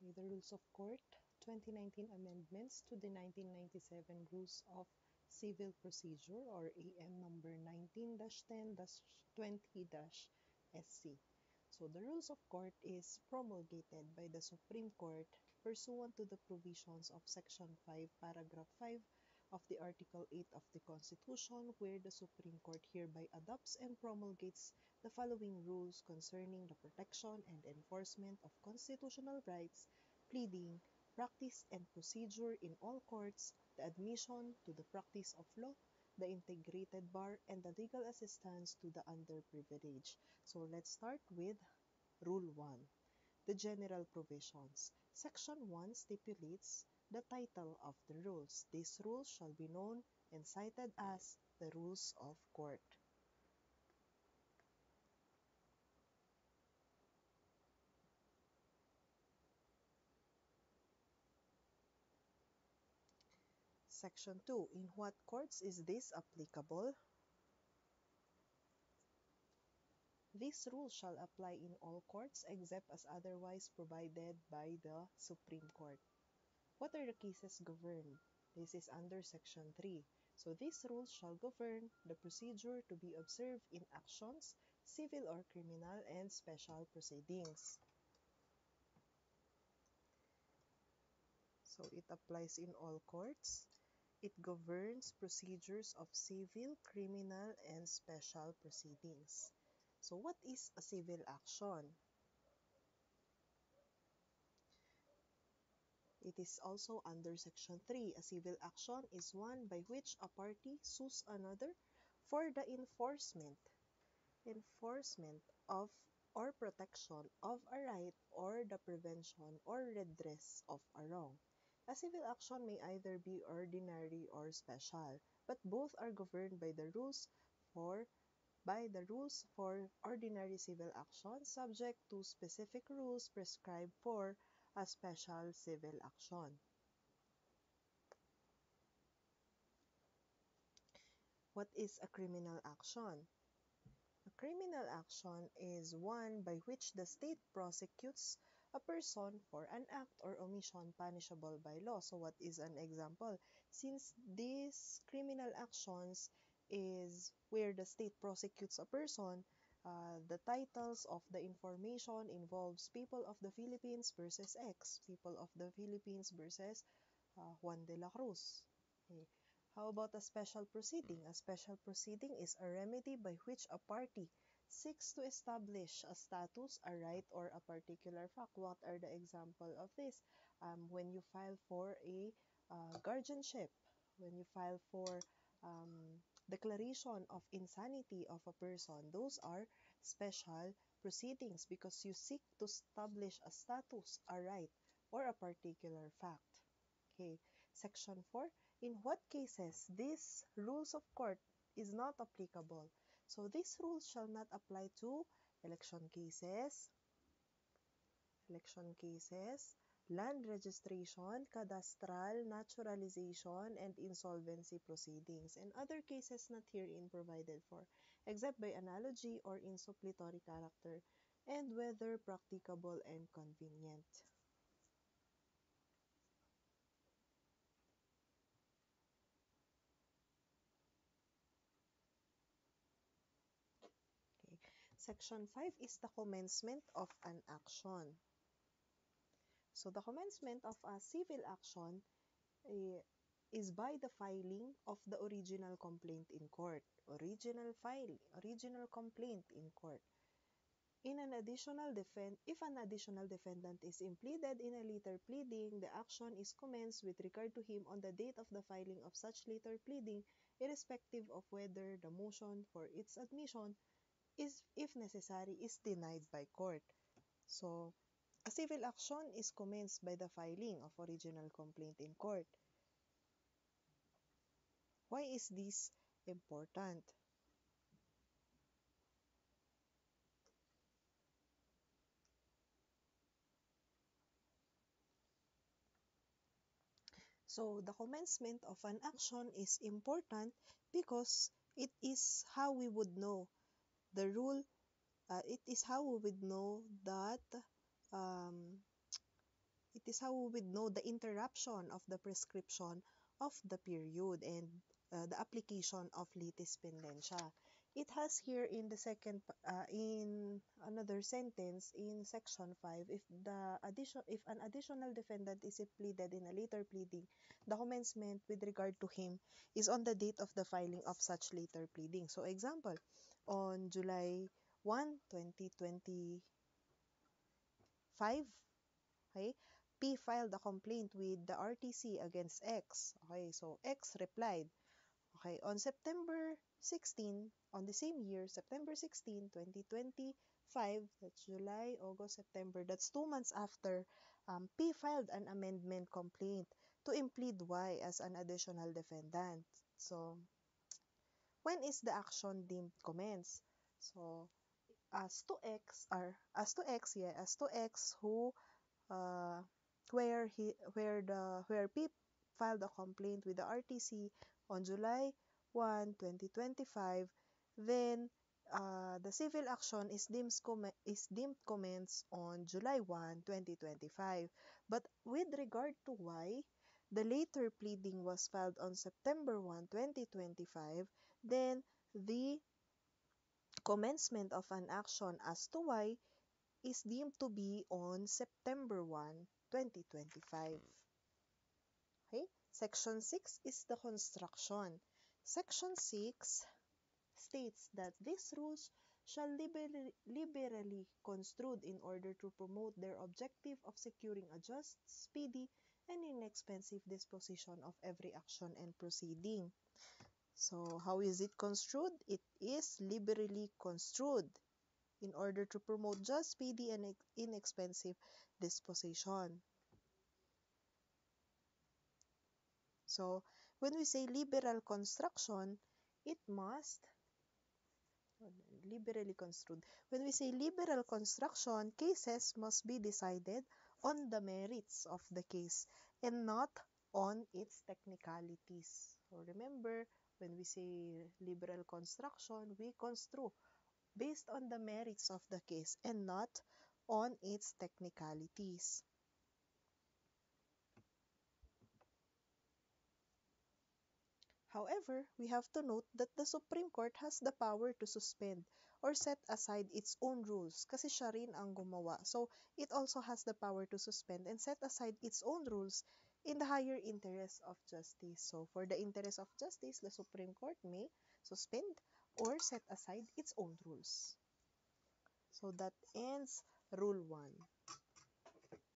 The Rules of Court, 2019 Amendments to the 1997 Rules of Civil Procedure or AM number 19-10-20-SC. So the Rules of Court is promulgated by the Supreme Court pursuant to the provisions of Section 5, Paragraph 5 of the Article 8 of the Constitution, where the Supreme Court hereby adopts and promulgates the following rules concerning the protection and enforcement of constitutional rights, pleading, practice, and procedure in all courts, the admission to the practice of law, the integrated bar, and the legal assistance to the underprivileged. So let's start with Rule 1. The general provisions. Section 1 stipulates the title of the rules. These rules shall be known and cited as the Rules of Court. Section 2. In what courts is this applicable? These rules shall apply in all courts except as otherwise provided by the Supreme Court. What are the cases governed? This is under Section 3. So these rules shall govern the procedure to be observed in actions, civil or criminal, and special proceedings. So it applies in all courts. It governs procedures of civil, criminal, and special proceedings. So what is a civil action? It is also under Section 3. A civil action is one by which a party sues another for the enforcement of or protection of a right or the prevention or redress of a wrong. A civil action may either be ordinary or special, but both are governed by the rules for ordinary civil action, subject to specific rules prescribed for a special civil action. What is a criminal action? A criminal action is one by which the state prosecutes a person for an act or omission punishable by law. So what is an example? Since these criminal actions is where the state prosecutes a person, the titles of the information involves People of the Philippines versus X, People of the Philippines versus Juan de la Cruz. Okay. How about a special proceeding? A special proceeding is a remedy by which a party seeks to establish a status, a right, or a particular fact. What are the example of this? When you file for a guardianship, when you file for declaration of insanity of a person, those are special proceedings because you seek to establish a status, a right, or a particular fact. Okay, Section 4. In what cases these rules of court is not applicable? So these rules shall not apply to election cases, land registration, cadastral, naturalization, and insolvency proceedings, and other cases not herein provided for, except by analogy or in suppletory character, and whether practicable and convenient. Okay. Section 5 is the commencement of an action. So the commencement of a civil action is by the filing of the original complaint in court. Original complaint in court. If an additional defendant is impleaded in a later pleading, the action is commenced with regard to him on the date of the filing of such later pleading, irrespective of whether the motion for its admission is, if necessary, is denied by court. So, a civil action is commenced by the filing of original complaint in court. Why is this important? So, the commencement of an action is important because it is how we would know the rule, it is how we would know that um, It is how we would know the interruption of the prescription of the period and the application of litis pendentia. It has here in the in another sentence in section 5, if an additional defendant is pleaded in a later pleading, the commencement with regard to him is on the date of the filing of such later pleading. So example, on July 1, 2025, okay, P filed a complaint with the RTC against X. Okay, so X replied. Okay, on September 16, on the same year, September 16, 2025, that's July, August, September, that's 2 months after, P filed an amendment complaint to implead Y as an additional defendant. So, when is the action deemed commence? So, as to X who uh, where P filed a complaint with the RTC on July 1, 2025, then the civil action is deemed commence on July 1, 2025. But with regard to Y, the later pleading was filed on September 1, 2025, then the commencement of an action as to Y is deemed to be on September 1, 2025. Okay? Section 6 is the construction. Section 6 states that these rules shall liberally construed in order to promote their objective of securing a just, speedy, and inexpensive disposition of every action and proceeding. So, how is it construed? It is liberally construed in order to promote just, speedy, and inexpensive disposition. So, when we say liberal construction, it must liberally construed. When we say liberal construction, cases must be decided on the merits of the case and not on its technicalities. So remember, when we say liberal construction, we construe based on the merits of the case and not on its technicalities. However, we have to note that the Supreme Court has the power to suspend or set aside its own rules kasi siya rin ang gumawa. So, it also has the power to suspend and set aside its own rules in the higher interest of justice. So, for the interest of justice, the Supreme Court may suspend or set aside its own rules. So, that ends Rule 1.